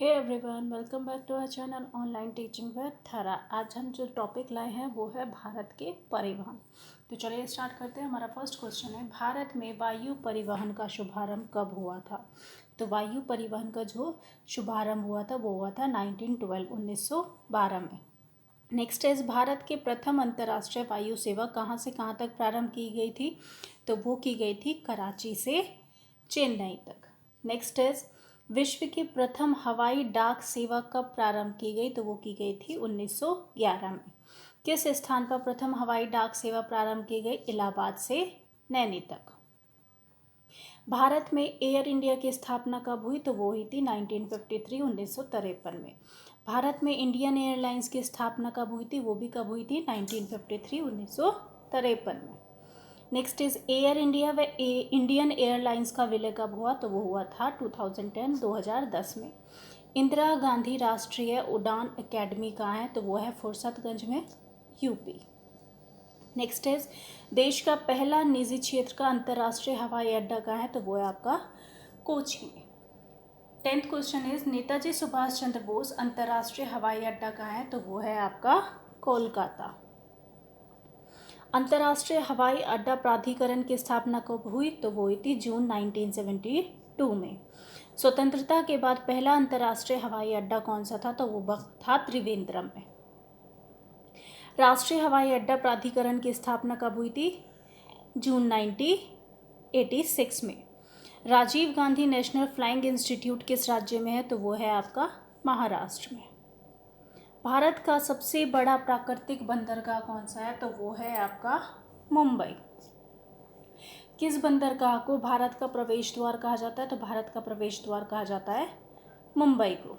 Hey everyone, welcome back to our channel online teaching with Thara. आज हम जो topic लाए हैं वो है भारत के परिवहन। तो चलिए स्टार्ट करते हैं। हमारा फर्स्ट क्वेश्चन है, भारत में वायु परिवहन का शुभारंभ कब हुआ था? तो वायु परिवहन का जो शुभारंभ हुआ था वो हुआ था 1912 में। नेक्स्ट इज, भारत के प्रथम अंतर्राष्ट्रीय वायु सेवा कहाँ से कहाँ तक प्रारंभ की गई थी? तो वो की गई थी कराची से चेन्नई तक। नेक्स्ट इज, विश्व की प्रथम हवाई डाक सेवा कब प्रारंभ की गई? तो वो की गई थी 1911 में। किस स्थान पर प्रथम हवाई डाक सेवा प्रारंभ की गई? इलाहाबाद से नैनी तक। भारत में एयर इंडिया की स्थापना कब हुई? तो वो हुई थी 1953 में। भारत में इंडियन एयरलाइंस की स्थापना कब हुई थी? वो भी कब हुई थी? 1953 में। नेक्स्ट इज, एयर इंडिया व इंडियन एयरलाइंस का विलय कब हुआ? तो वो हुआ था 2010 में। इंदिरा गांधी राष्ट्रीय उड़ान अकेडमी कहाँ है? तो वो है फुर्सतगंज में, यूपी। नेक्स्ट इज, देश का पहला निजी क्षेत्र का अंतर्राष्ट्रीय हवाई अड्डा कहाँ है? तो वो है आपका कोची में। 10th question is, Netaji Subhash Chandra Bose अंतर्राष्ट्रीय हवाई अड्डा कहाँ है? तो वो है आपका कोलकाता। अंतर्राष्ट्रीय हवाई अड्डा प्राधिकरण की स्थापना कब हुई? तो वो हुई थी जून 1972 में। स्वतंत्रता के बाद पहला अंतर्राष्ट्रीय हवाई अड्डा कौन सा था? तो वो था त्रिवेंद्रम में। राष्ट्रीय हवाई अड्डा प्राधिकरण की स्थापना कब हुई थी? जून 1986 में। Rajiv Gandhi national flying institute किस राज्य में है? तो वो है आपका महाराष्ट्र में। भारत का सबसे बड़ा प्राकृतिक बंदरगाह कौन सा है? तो वो है आपका मुंबई। किस बंदरगाह को भारत का प्रवेश द्वार कहा जाता है? तो भारत का प्रवेश द्वार कहा जाता है मुंबई को।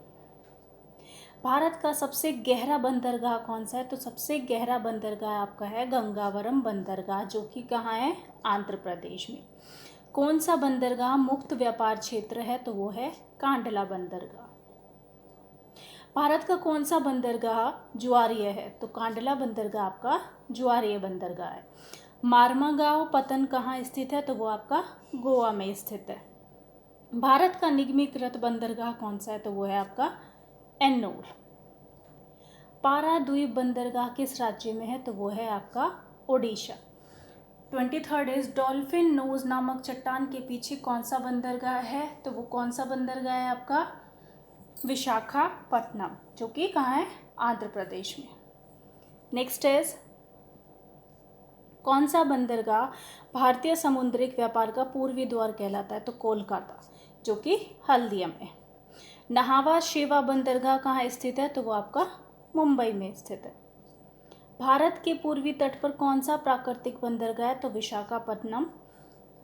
भारत का सबसे गहरा बंदरगाह कौन सा है? तो सबसे गहरा बंदरगाह आपका है गंगावरम बंदरगाह, जो कि कहाँ है? आंध्र प्रदेश में। कौन सा बंदरगाह मुक्त व्यापार क्षेत्र है? तो वो है कांडला बंदरगाह। भारत का कौन सा बंदरगाह ज्वारीय है? तो कांडला बंदरगाह आपका ज्वारीय बंदरगाह है। मार्मागांव पतन कहाँ स्थित है? तो वो आपका गोवा में स्थित है। भारत का निगमीकृत बंदरगाह कौन सा है? तो वो है आपका एन्नोर। पाराद्वीप बंदरगाह किस राज्य में है? तो वो है आपका Odisha. 23rd is, Dolphin Nose नामक चट्टान के पीछे कौन सा बंदरगाह है? तो वो कौन सा बंदरगाह है आपका? विशाखापट्टनम, जो कि कहाँ है? आंध्र प्रदेश में। नेक्स्ट इज, कौन सा बंदरगाह भारतीय समुद्रिक व्यापार का पूर्वी द्वार कहलाता है? तो कोलकाता, जो कि हल्दिया में। नहावा शेवा बंदरगाह कहाँ स्थित है? तो वो आपका मुंबई में स्थित है। भारत के पूर्वी तट पर कौन सा प्राकृतिक बंदरगाह है? तो विशाखापट्टनम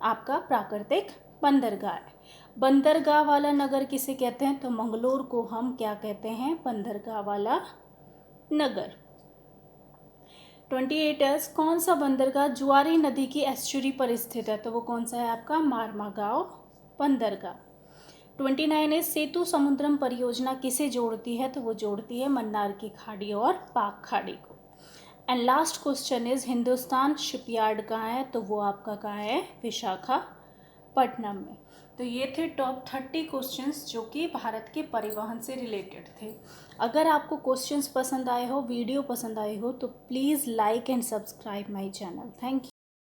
आपका प्राकृतिक बंदरगाह है। बंदरगाह वाला नगर किसे कहते हैं? तो मंगलोर को हम क्या कहते हैं? बंदरगाह वाला नगर। 28 कौन सा बंदरगाह जुआरी नदी की एस्चुरी पर स्थित है? तो वो कौन सा है आपका? मार्मागांव बंदरगाह। 29 सेतु समुद्रम परियोजना किसे जोड़ती है? तो वो जोड़ती है मन्नार की खाड़ी और पाक खाड़ी को। And last question is, Hindustan shipyard कहाँ है? तो वो आपका कहाँ है? विशाखापट्टनम में। तो ये थे टॉप 30 क्वेश्चंस जो कि भारत के परिवहन से रिलेटेड थे। अगर आपको क्वेश्चंस पसंद आए हो, वीडियो पसंद आए हो, तो please like and subscribe my channel. Thank you.